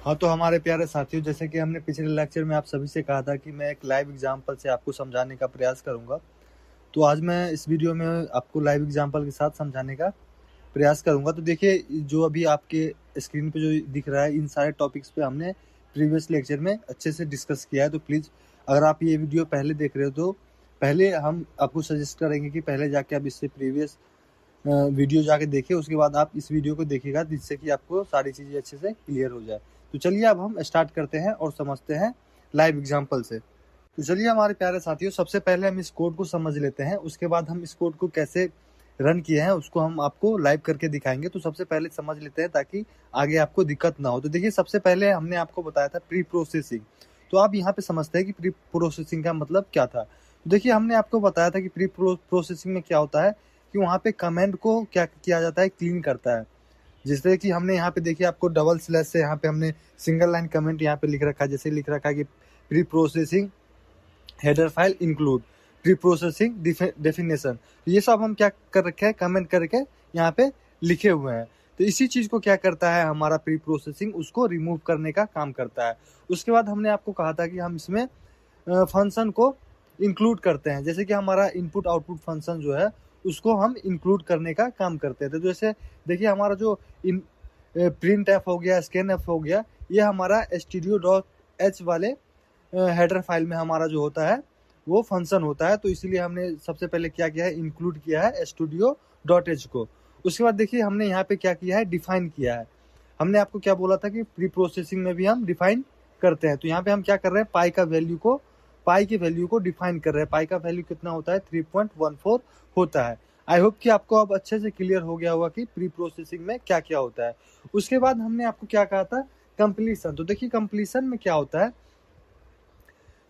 हाँ, तो हमारे प्यारे साथियों, जैसे कि हमने पिछले लेक्चर में आप सभी से कहा था कि मैं एक लाइव एग्जांपल से आपको समझाने का प्रयास करूंगा। तो आज मैं इस वीडियो में आपको लाइव एग्जांपल के साथ समझाने का प्रयास करूंगा। तो देखिए, जो अभी आपके स्क्रीन पे जो दिख रहा है, इन सारे टॉपिक्स पे हमने प्रीवियस लेक्चर में अच्छे से डिस्कस किया है। तो प्लीज़, अगर आप ये वीडियो पहले देख रहे हो तो पहले हम आपको सजेस्ट करेंगे कि पहले जाके आप इससे प्रीवियस वीडियो जाके देखिए, उसके बाद आप इस वीडियो को देखिएगा, जिससे कि आपको सारी चीज़ें अच्छे से क्लियर हो जाए। तो चलिए अब हम स्टार्ट करते हैं और समझते हैं लाइव एग्जांपल से। तो चलिए हमारे प्यारे साथियों, सबसे पहले हम इस कोड को समझ लेते हैं, उसके बाद हम इस कोड को कैसे रन किए हैं उसको हम आपको लाइव करके दिखाएंगे। तो सबसे पहले समझ लेते हैं ताकि आगे आपको दिक्कत ना हो। तो देखिए, सबसे पहले हमने आपको बताया था प्री प्रोसेसिंग। तो आप यहाँ पे समझते हैं कि प्री प्रोसेसिंग का मतलब क्या था। तो देखिए, हमने आपको बताया था कि प्री प्रोसेसिंग में क्या होता है कि वहाँ पे कमेंट को क्या किया जाता है, क्लीन करता है। जैसे कि हमने यहाँ पे देखिए, आपको डबल स्लैश से यहाँ पे हमने सिंगल लाइन कमेंट यहाँ पे लिख रखा है। जैसे लिख रखा है कि pre processing header file include pre processing definition. ये सब हम क्या कर रखे हैं, कमेंट करके यहाँ पे लिखे हुए हैं। तो इसी चीज को क्या करता है हमारा प्री प्रोसेसिंग, उसको रिमूव करने का काम करता है। उसके बाद हमने आपको कहा था कि हम इसमें फंक्शन को इंक्लूड करते हैं। जैसे कि हमारा इनपुट आउटपुट फंक्शन जो है उसको हम इंक्लूड करने का काम करते हैं। तो जैसे देखिए, हमारा जो प्रिंट एफ हो गया, स्कैन एफ हो गया, ये हमारा stdio.h वाले हेडर फाइल में हमारा जो होता है वो फंक्शन होता है। तो इसीलिए हमने सबसे पहले क्या किया है, इंक्लूड किया है studio.h को। उसके बाद देखिए, हमने यहाँ पे क्या किया है, डिफाइन किया है। हमने आपको क्या बोला था कि प्री प्रोसेसिंग में भी हम डिफाइन करते हैं। तो यहाँ पे हम क्या कर रहे हैं, पाई की वैल्यू को डिफाइन कर रहे हैं। पाई का वैल्यू कितना होता है, 3.14 होता है। आई होप कि आपको अब अच्छे से क्लियर हो गया होगा कि प्री प्रोसेसिंग में क्या क्या होता है। उसके बाद हमने आपको क्या कहा था, कंप्लीशन। तो देखिए, कंप्लीशन में क्या होता है,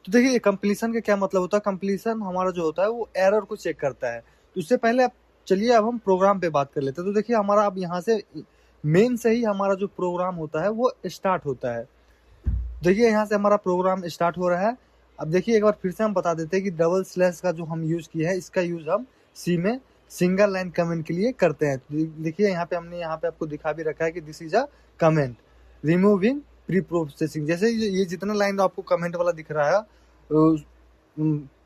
तो देखिए कंप्लीशन का क्या मतलब होता है। कंप्लीशन हमारा जो होता है वो एरर को चेक करता है। तो उससे पहले अब चलिए अब हम प्रोग्राम पे बात कर लेते हैं। तो देखिए, हमारा अब यहाँ से मेन से ही हमारा जो प्रोग्राम होता है वो स्टार्ट होता है। देखिए, यहाँ से हमारा प्रोग्राम स्टार्ट हो रहा है। अब देखिए, एक बार फिर से हम बता देते हैं कि डबल स्लैश का जो हम यूज किया है, इसका यूज हम सी में सिंगल लाइन कमेंट के लिए करते हैं। तो देखिए, यहाँ पे हमने यहाँ पे आपको दिखा भी रखा है कि this is a comment removing pre processing. जैसे ये जितना लाइन आपको कमेंट वाला दिख रहा है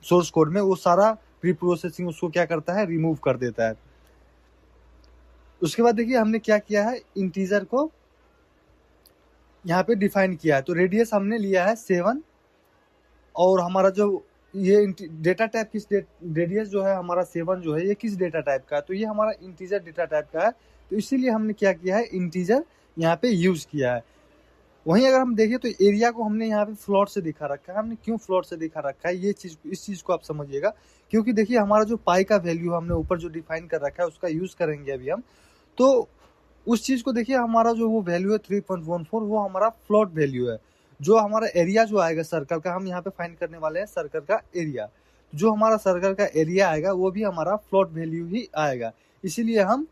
सोर्स कोड में, वो सारा प्री प्रोसेसिंग उसको क्या करता है, रिमूव कर देता है। उसके बाद देखिए, हमने क्या किया है, इंटीजर को यहाँ पे डिफाइन किया है। तो रेडियस हमने लिया है 7, और हमारा जो ये डेटा टाइप किस रेडियस जो है हमारा 7 जो है, ये किस डेटा टाइप का है, तो ये हमारा इंटीजर डेटा टाइप का है। तो इसीलिए हमने क्या किया है, इंटीजर यहाँ पे यूज किया है। वहीं अगर हम देखें तो एरिया को हमने यहाँ पे फ्लोट से दिखा रखा है। हमने क्यों फ्लोट से दिखा रखा है, ये चीज, इस चीज को आप समझिएगा। क्योंकि देखिए, हमारा जो पाई का वैल्यू हमने ऊपर जो डिफाइन कर रखा है उसका यूज करेंगे अभी हम। तो उस चीज को देखिए, हमारा जो वो वैल्यू है 3.14, वो हमारा फ्लोट वैल्यू है। जो हमारा एरिया जो आएगा सर्कल का, हम यहाँ पे फाइंड करने वाले हैं सर्कल का एरिया। जो हमारा सर्कल का एरिया आएगा वो भी हमारा फ्लोट वैल्यू ही आएगा। इसीलिए हम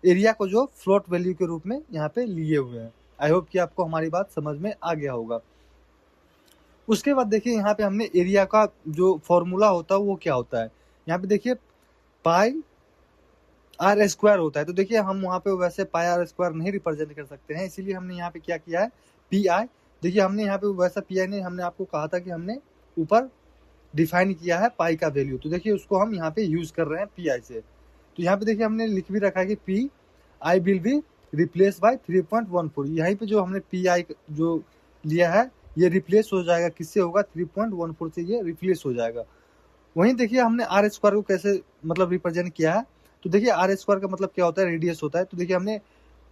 एरिया को जो फ्लोट वैल्यू के रूप में यहाँ पे लिए हुए हैं। आई होप कि आपको हमारी बात समझ में आ गया होगा। उसके बाद देखिए, यहाँ पे हमने एरिया का जो फॉर्मूला होता है वो क्या होता है, यहाँ पे देखिए पाई आर स्क्वायर होता है। तो देखिए, हम वहाँ पे वैसे पाई आर स्क्वायर नहीं रिप्रेजेंट कर सकते हैं, इसीलिए हमने यहाँ पे क्या किया है, पी आई। देखिए, हमने यहाँ पे वैसा पी आई नहीं, हमने आपको कहा था कि हमने ऊपर डिफाइन किया है पाई का वैल्यू। तो देखिए, उसको हम यहाँ पे यूज कर रहे हैं पी आई से। तो यहाँ पे देखिए, हमने लिख भी रखा है कि P I will be replace by 3.14। यहीं पे जो हमने पी आई जो लिया है, ये रिप्लेस हो जाएगा, किससे होगा, 3.14 से ये रिप्लेस हो जाएगा। वहीं देखिए, हमने आर स्क्वायर को कैसे मतलब रिप्रेजेंट किया है। तो देखिए, आर स्क्वायर का मतलब क्या होता है, रेडियस होता है। तो देखिए, हमने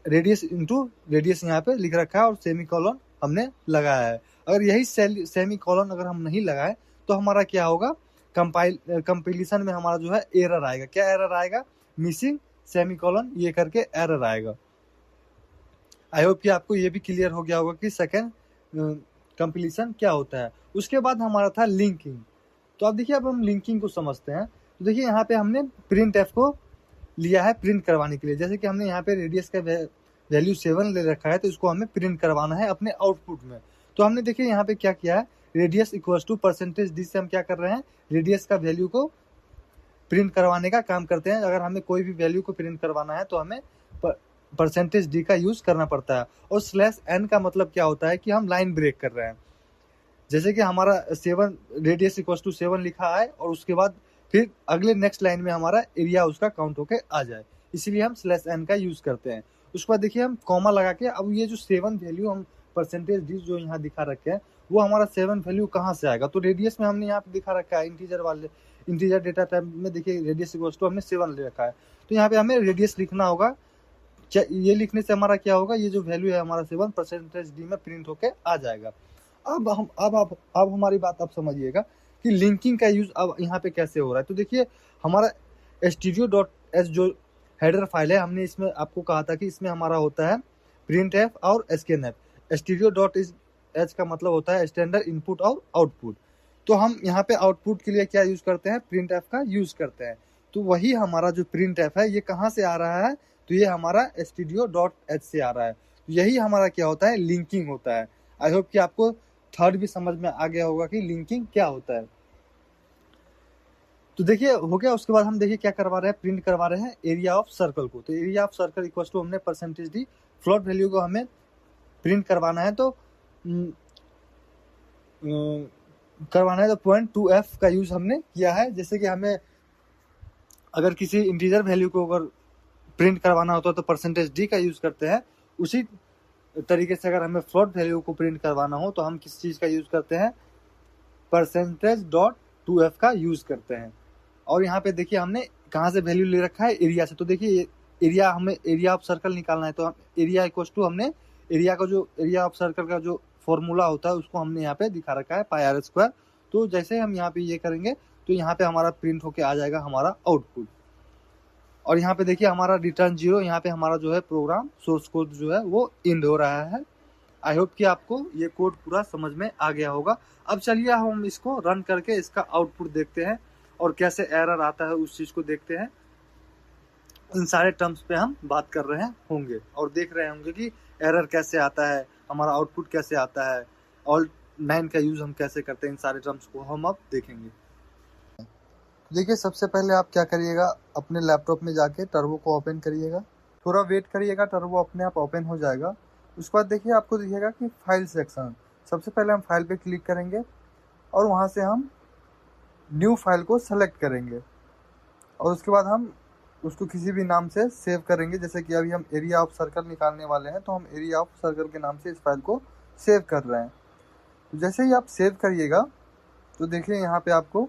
रेडियस इंटू रेडियस यहाँ पे लिख रखा है और सेमी कॉलन हमने लगाया है। अगर यही सेमी कॉलन अगर हम नहीं लगाए तो हमारा क्या होगा, कंपाइलेशन में हमारा जो है एरर आएगा। क्या एरर आएगा, मिसिंग सेमी कॉलन ये करके एरर आएगा। आई होप कि आपको ये भी क्लियर हो गया होगा कि सेकेंड कंपाइलेशन क्या होता है। उसके बाद हमारा था लिंकिंग। तो अब देखिए, अब हम लिंकिंग को समझते हैं। तो देखिए, यहाँ पे हमने प्रिंट एफ को लिया है प्रिंट करवाने के लिए। जैसे कि हमने यहाँ पे रेडियस का वैल्यू 7 ले रखा है, तो इसको हमें प्रिंट करवाना है अपने आउटपुट में। तो हमने देखिए यहाँ पे क्या किया है, radius equals to percentage D से हम क्या कर रहे हैं, रेडियस का वैल्यू को प्रिंट करवाने का काम करते हैं। अगर हमें कोई भी वैल्यू को प्रिंट करवाना है तो हमें परसेंटेज डी का यूज करना पड़ता है। और स्लैश एन का मतलब क्या होता है कि हम लाइन ब्रेक कर रहे हैं। जैसे कि हमारा 7 रेडियस इक्वल टू 7 लिखा है और उसके बाद फिर अगले नेक्स्ट लाइन में हमारा एरिया उसका काउंट होके आ जाए, इसीलिए हम स्लैश एन का यूज करते हैं। उसके बाद देखिए हम कॉमा लगा के, अब ये जो 7 वैल्यू हम परसेंटेज डी जो यहाँ दिखा रखे हैं वो हमारा 7 वैल्यू कहाँ से आएगा, तो रेडियस में हमने यहाँ पे दिखा रखा है इंटीजर वाले, इंटीजर डेटा टाइप में देखिए रेडियस इक्वल टू हमने 7 ले रखा है, तो यहाँ पे हमें रेडियस लिखना होगा। ये लिखने से हमारा क्या होगा, ये जो वैल्यू है हमारा 7 परसेंटेज डी में प्रिंट होके आ जाएगा। अब हमारी बात आप समझिएगा कि लिंकिंग का यूज अब यहाँ पे कैसे हो रहा है। तो देखिए हमारा studio.h जो हेडर फाइल है, हमने इसमें आपको कहा था कि इसमें हमारा होता है printf और scanf। studio.h का मतलब होता है स्टैंडर्ड इनपुट और आउटपुट। तो हम यहाँ पे आउटपुट के लिए क्या यूज करते हैं, printf का यूज करते हैं। तो वही हमारा जो printf है ये कहाँ से आ रहा है, तो ये हमारा studio.h से आ रहा है। यही हमारा क्या होता है, लिंकिंग होता है। आई होप कि आपको थर्ड भी समझ में आ गया होगा कि लिंकिंग क्या होता है। तो देखिए हो गया। उसके बाद हम देखिए क्या करवा रहे हैं, प्रिंट करवा रहे हैं एरिया ऑफ सर्कल को। तो area of circle equal to हमने परसेंटेज डी फ्लोट वैल्यू को हमें प्रिंट करवाना है। तो करवाना है तो 0.2f का यूज हमने किया है। जैसे कि हमें अगर किसी इंटीजर वैल्यू को अगर प्रिंट करवाना होता है तो परसेंटेज डी का यूज करते हैं। उसी तरीके से अगर हमें फ्लोट वैल्यू को प्रिंट करवाना हो तो हम किस चीज का यूज करते हैं, %.2f का यूज करते हैं। और यहाँ पे देखिए हमने कहाँ से वैल्यू ले रखा है, एरिया से। तो देखिए एरिया, हमें एरिया ऑफ सर्कल निकालना है, तो हम एरिया इक्वल टू हमने एरिया का जो एरिया ऑफ सर्कल का जो फॉर्मूला होता है उसको हमने यहाँ पे दिखा रखा है πr²। तो जैसे हम यहाँ पे ये करेंगे तो यहाँ पे हमारा प्रिंट होके आ जाएगा हमारा आउटपुट। और यहाँ पे देखिए हमारा रिटर्न 0, यहाँ पे हमारा जो है प्रोग्राम सोर्स कोड जो है वो इंड हो रहा है। आई होप कि आपको ये कोड पूरा समझ में आ गया होगा। अब चलिए हम इसको रन करके इसका आउटपुट देखते हैं और कैसे एरर आता है उस चीज को देखते हैं। इन सारे टर्म्स पे हम बात कर रहे होंगे और देख रहे होंगे कि एरर कैसे आता है, हमारा आउटपुट कैसे आता है, ऑल 9 का यूज हम कैसे करते हैं, इन सारे टर्म्स को हम अब देखेंगे। देखिए सबसे पहले आप क्या करिएगा, अपने लैपटॉप में जाके टर्बो को ओपन करिएगा, थोड़ा वेट करिएगा, टर्बो अपने आप ओपन हो जाएगा। उसके बाद देखिए आपको दिखेगा कि फाइल सेक्शन, सबसे पहले हम फाइल पे क्लिक करेंगे और वहाँ से हम न्यू फाइल को सेलेक्ट करेंगे और उसके बाद हम उसको किसी भी नाम से सेव करेंगे। जैसे कि अभी हम एरिया ऑफ सर्कल निकालने वाले हैं तो हम एरिया ऑफ सर्कल के नाम से इस फाइल को सेव कर रहे हैं। तो जैसे ही आप सेव करिएगा तो देखिए यहाँ पे आपको,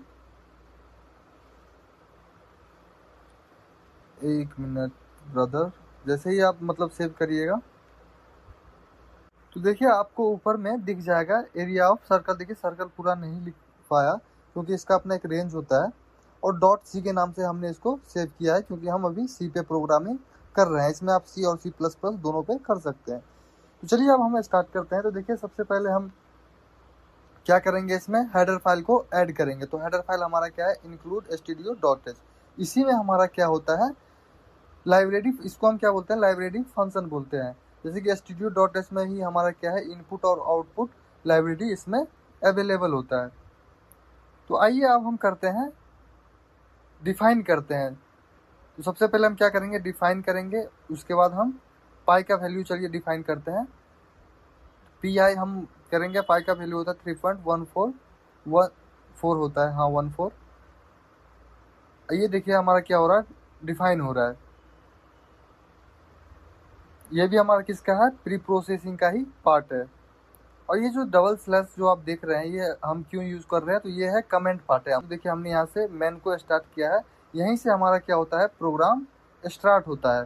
एक मिनट ब्रदर, जैसे ही आप मतलब सेव करिएगा तो देखिए आपको ऊपर में दिख जाएगा एरिया ऑफ सर्कल। देखिए सर्कल पूरा नहीं लिख पाया क्योंकि इसका अपना एक रेंज होता है और .c के नाम से हमने इसको सेव किया है क्योंकि हम अभी C पे प्रोग्रामिंग कर रहे हैं। इसमें आप C और C++ दोनों पे कर सकते हैं। तो चलिए अब हम स्टार्ट करते हैं। तो देखिए सबसे पहले हम क्या करेंगे, इसमें हेडर फाइल को ऐड करेंगे। तो हेडर फाइल हमारा क्या है, include studio.h। इसी में हमारा क्या होता है, लाइब्रेरी, इसको हम क्या बोलते हैं, लाइब्रेरी फंक्शन बोलते हैं। जैसे कि studio.h में ही हमारा क्या है, इनपुट और आउटपुट लाइब्रेरी इसमें अवेलेबल होता है। तो आइए अब हम करते हैं, डिफाइन करते हैं। तो सबसे पहले हम क्या करेंगे, डिफाइन करेंगे। उसके बाद हम पाई का वैल्यू चलिए डिफाइन करते हैं। पी हम करेंगे, पाई का वैल्यू होता है 3.1414 होता है, हाँ 14। ये देखिए हमारा क्या हो रहा है, डिफाइन हो रहा है। ये भी हमारा किसका है, प्री प्रोसेसिंग का ही पार्ट है। और ये जो डबल स्लैश जो आप देख रहे हैं ये हम क्यों यूज कर रहे हैं, तो ये है कमेंट पार्ट है। देखिए हमने यहाँ से मेन को स्टार्ट किया है, यहीं से हमारा क्या होता है, प्रोग्राम स्टार्ट होता है।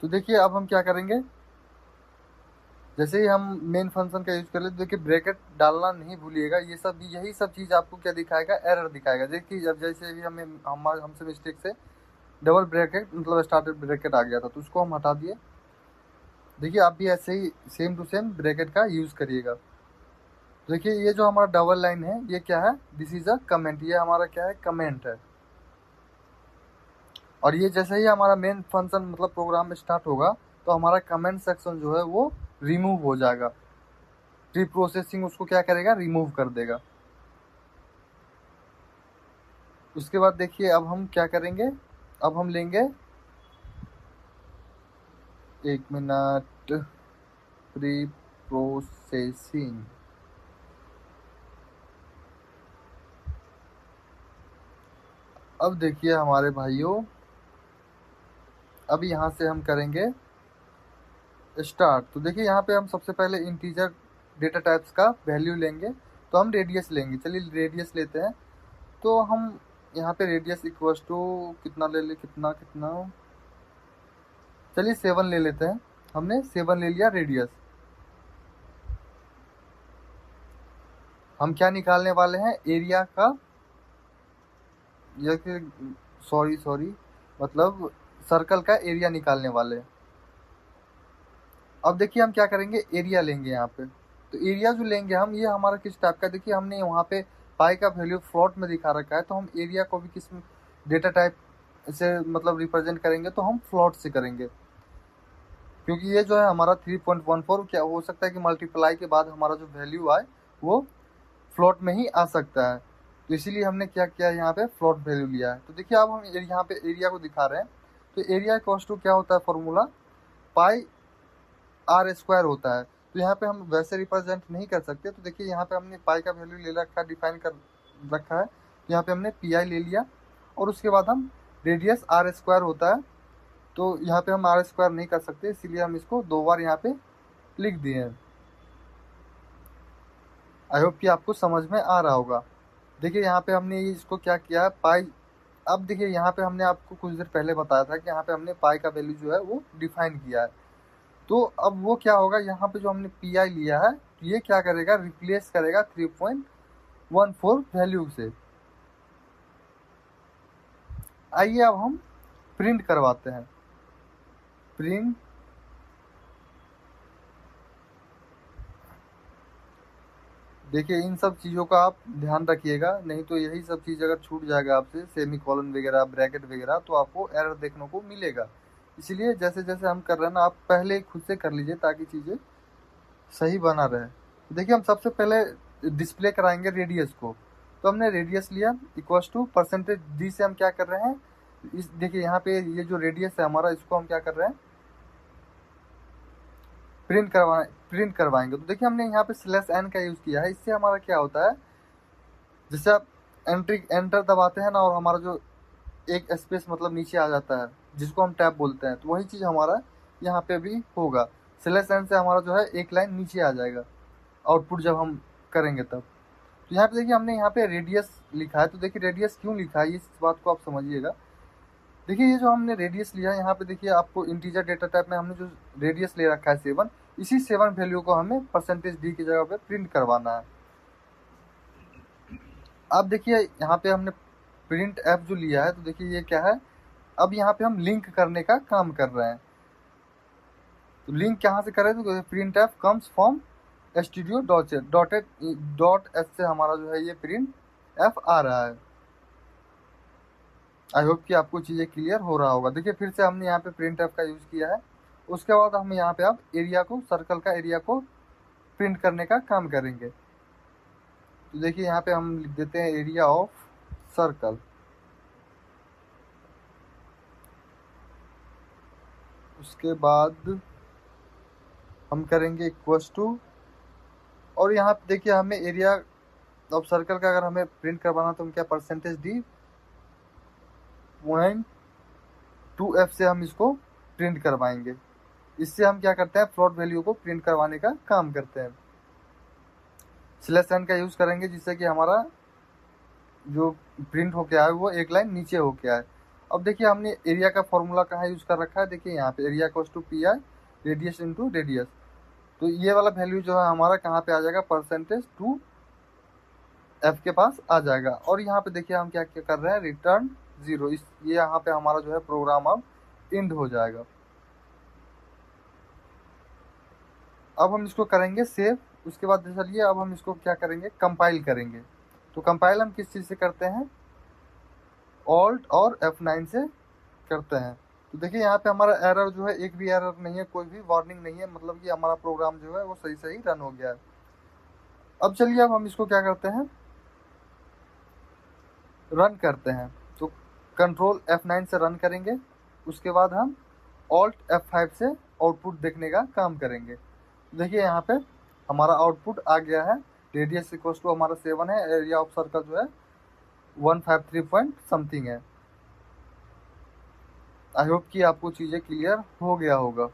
तो देखिए अब हम क्या करेंगे, जैसे ही हम मेन फंक्शन का यूज कर ले, तो देखिए ब्रैकेट डालना नहीं भूलिएगा। ये सब यही सब चीज आपको क्या दिखाएगा, एरर दिखाएगा। देखिए जब जैसे भी हमसे मिस्टेक से डबल ब्रैकेट मतलब स्टार्टेड ब्रैकेट आ गया था तो उसको हम हटा दिए। देखिए आप भी ऐसे ही सेम टू सेम ब्रैकेट का यूज करिएगा। देखिए ये जो हमारा डबल लाइन है ये क्या है, दिस इज अ कमेंट, ये हमारा क्या है, कमेंट है। और ये जैसे ही हमारा मेन फंक्शन मतलब प्रोग्राम स्टार्ट होगा तो हमारा कमेंट सेक्शन जो है वो रिमूव हो जाएगा। प्री प्रोसेसिंग उसको क्या करेगा, रिमूव कर देगा। उसके बाद देखिए अब हम क्या करेंगे, अब हम लेंगे 1 मिनट प्री प्रोसेसिंग। अब देखिए हमारे भाइयों, अब यहाँ से हम करेंगे स्टार्ट। तो देखिए यहाँ पे हम सबसे पहले इंटीजर डेटा टाइप्स का वैल्यू लेंगे, तो हम रेडियस लेंगे। चलिए रेडियस लेते हैं। तो हम यहाँ पे रेडियस इक्वल्स टू कितना ले ले, कितना कितना, चलिए 7 ले लेते हैं। हमने 7 ले लिया रेडियस। हम क्या निकालने वाले हैं, एरिया का, या सॉरी मतलब सर्कल का एरिया निकालने वाले हैं। अब देखिए हम क्या करेंगे, एरिया लेंगे यहाँ पे। तो एरिया जो लेंगे हम, ये हमारा किस टाइप का, देखिए हमने वहाँ पे पाई का वैल्यू फ्लोट में दिखा रखा है, तो हम एरिया को भी किस डेटा टाइप से मतलब रिप्रेजेंट करेंगे, तो हम फ्लोट से करेंगे। क्योंकि ये जो है हमारा 3.14, क्या हो सकता है कि मल्टीप्लाई के बाद हमारा जो वैल्यू आए वो फ्लोट में ही आ सकता है। तो इसीलिए हमने क्या किया, यहाँ पे फ्लोट वैल्यू लिया है। तो देखिए अब हम यहाँ पे एरिया को दिखा रहे हैं। तो एरिया इक्वल्स टू क्या होता है, फॉर्मूला पाई आर स्क्वायर होता है। तो यहाँ पे हम वैसे रिप्रेजेंट नहीं कर सकते। तो देखिए यहाँ पे हमने पाई का वैल्यू ले रखा है, डिफाइन कर रखा है। तो यहाँ पे हमने पी आई ले लिया, और उसके बाद हम रेडियस आर स्क्वायर होता है, तो यहाँ पे हम आर स्क्वायर नहीं कर सकते, इसीलिए हम इसको 2 बार यहाँ पे लिख दिए हैं। आई होप कि आपको समझ में आ रहा होगा। देखिए यहाँ पे हमने इसको क्या किया है, पाई। अब देखिए यहाँ पे हमने आपको कुछ देर पहले बताया था कि यहाँ पे हमने पाई का वैल्यू जो है वो डिफाइन किया है। तो अब वो क्या होगा, यहाँ पे जो हमने पी आई लिया है, तो ये क्या करेगा, रिप्लेस करेगा 3.14 वैल्यू से। आइए अब हम प्रिंट करवाते हैं। प्रिंट, देखिए इन सब चीज़ों का आप ध्यान रखिएगा, नहीं तो यही सब चीज़ अगर छूट जाएगा आपसे, सेमी कॉलन वगैरह, ब्रैकेट वगैरह, तो आपको एरर देखने को मिलेगा। इसीलिए जैसे जैसे हम कर रहे हैं ना, आप पहले खुद से कर लीजिए ताकि चीज़ें सही बना रहे। तो देखिए हम सबसे पहले डिस्प्ले कराएंगे रेडियस को। तो हमने रेडियस लिया इक्वल्स टू परसेंटेज डी से हम क्या कर रहे हैं, इस देखिए यहाँ पे ये जो रेडियस है हमारा, इसको हम क्या कर रहे हैं, प्रिंट करवाएंगे। तो देखिए हमने यहाँ पे /n का यूज़ किया है। इससे हमारा क्या होता है, जैसे आप एंटर दबाते हैं ना, और हमारा जो एक स्पेस मतलब नीचे आ जाता है, जिसको हम टैब बोलते हैं, तो वही चीज़ हमारा यहाँ पे भी होगा। /n से हमारा जो है एक लाइन नीचे आ जाएगा आउटपुट जब हम करेंगे तब। तो यहाँ पे देखिए हमने यहाँ पे रेडियस लिखा है। तो देखिए रेडियस क्यों लिखा है, इस बात को आप समझिएगा। देखिए ये जो हमने रेडियस लिया है, यहाँ पे देखिए आपको इंटीजर डेटा टाइप में हमने जो रेडियस ले रखा है 7, इसी 7 वैल्यू को हमें परसेंटेज डी की जगह पे प्रिंट करवाना है। अब देखिए यहाँ पे हमने प्रिंट एफ जो लिया है, तो देखिए ये क्या है, अब यहाँ पे हम लिंक करने का काम कर रहे हैं। तो लिंक कहाँ से करें, तो print F comes from studio dot S से हमारा जो है ये प्रिंट एफ आ रहा है। आई होप कि आपको चीज़ें क्लियर हो रहा होगा। देखिए फिर से हमने यहाँ पे प्रिंट एफ का यूज़ किया है। उसके बाद हम यहाँ पे अब एरिया को, सर्कल का एरिया को प्रिंट करने का काम करेंगे। तो देखिए यहाँ पे हम लिख देते हैं एरिया ऑफ सर्कल। उसके बाद हम करेंगे इक्वल्स टू, और यहाँ पे देखिए हमें एरिया ऑफ सर्कल का अगर हमें प्रिंट करवाना, तो हम क्या परसेंटेज डी 2f से हम इसको प्रिंट करवाएंगे। इससे हम क्या करते हैं, फ्लोट वैल्यू को प्रिंट करवाने का काम करते हैं। /n का यूज़ करेंगे जिससे कि हमारा जो प्रिंट होके आए वो एक लाइन नीचे होके आए। अब देखिए हमने एरिया का फॉर्मूला कहाँ यूज़ कर रखा है, देखिए यहाँ पे area equals to P I radius into radius. तो ये वाला वैल्यू जो है हमारा कहाँ पे आ जाएगा, परसेंटेज 2f के पास आ जाएगा। और यहाँ पे देखिए हम क्या क्या कर रहे हैं, रिटर्न 0। ये यहाँ पे हमारा जो है प्रोग्राम अब एंड हो जाएगा। अब हम इसको करेंगे सेव। उसके बाद चलिए अब हम इसको क्या करेंगे, कंपाइल करेंगे। तो कंपाइल हम किस चीज़ से करते हैं, ऑल्ट और F9 से करते हैं। तो देखिए यहाँ पे हमारा एरर जो है, एक भी एरर नहीं है, कोई भी वार्निंग नहीं है, मतलब कि हमारा प्रोग्राम जो है वो सही सही रन हो गया है। अब चलिए अब हम इसको क्या करते हैं, रन करते हैं। तो कंट्रोल F9 से रन करेंगे। उसके बाद हम ऑल्ट F5 से आउटपुट देखने का काम करेंगे। देखिए यहाँ पे हमारा आउटपुट आ गया है। रेडियस इक्वल टू हमारा 7 है, एरिया ऑफ सर्कल जो है 153 पॉइंट समथिंग है। आई होप कि आपको चीज़ें क्लियर हो गया होगा।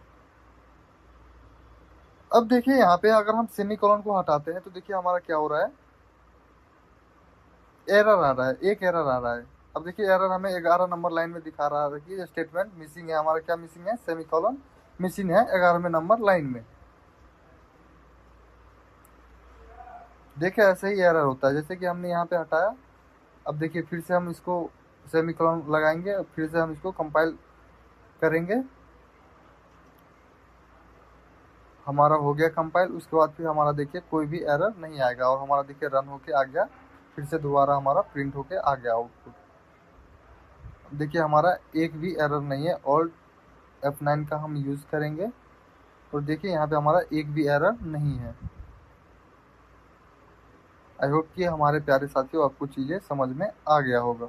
अब देखिए यहाँ पे अगर हम सेमीकोलन को हटाते हैं तो देखिए हमारा क्या हो रहा है, एरर आ रहा है, एक एरर आ रहा है। अब देखिए एरर हमें 11 नंबर लाइन में दिखा रहा है कि स्टेटमेंट मिसिंग है। हमारा क्या मिसिंग है, सेमीकोलन मिसिंग है 11वें नंबर लाइन में। देखिए ऐसे ही एरर होता है, जैसे कि हमने यहाँ पे हटाया। अब देखिए फिर से हम इसको सेमीकोलन लगाएंगे, फिर से हम इसको कंपाइल करेंगे। हमारा हो गया कंपाइल। उसके बाद फिर हमारा देखिए कोई भी एरर नहीं आएगा और हमारा देखिए रन होके आ गया। फिर से दोबारा हमारा प्रिंट होके आ गया आउटपुट। देखिए हमारा एक भी एरर नहीं है। ऑल्ट F9 का हम यूज़ करेंगे और देखिए यहाँ पे हमारा एक भी एरर नहीं है। आई होप कि हमारे प्यारे साथियों आपको चीज़ें समझ में आ गया होगा।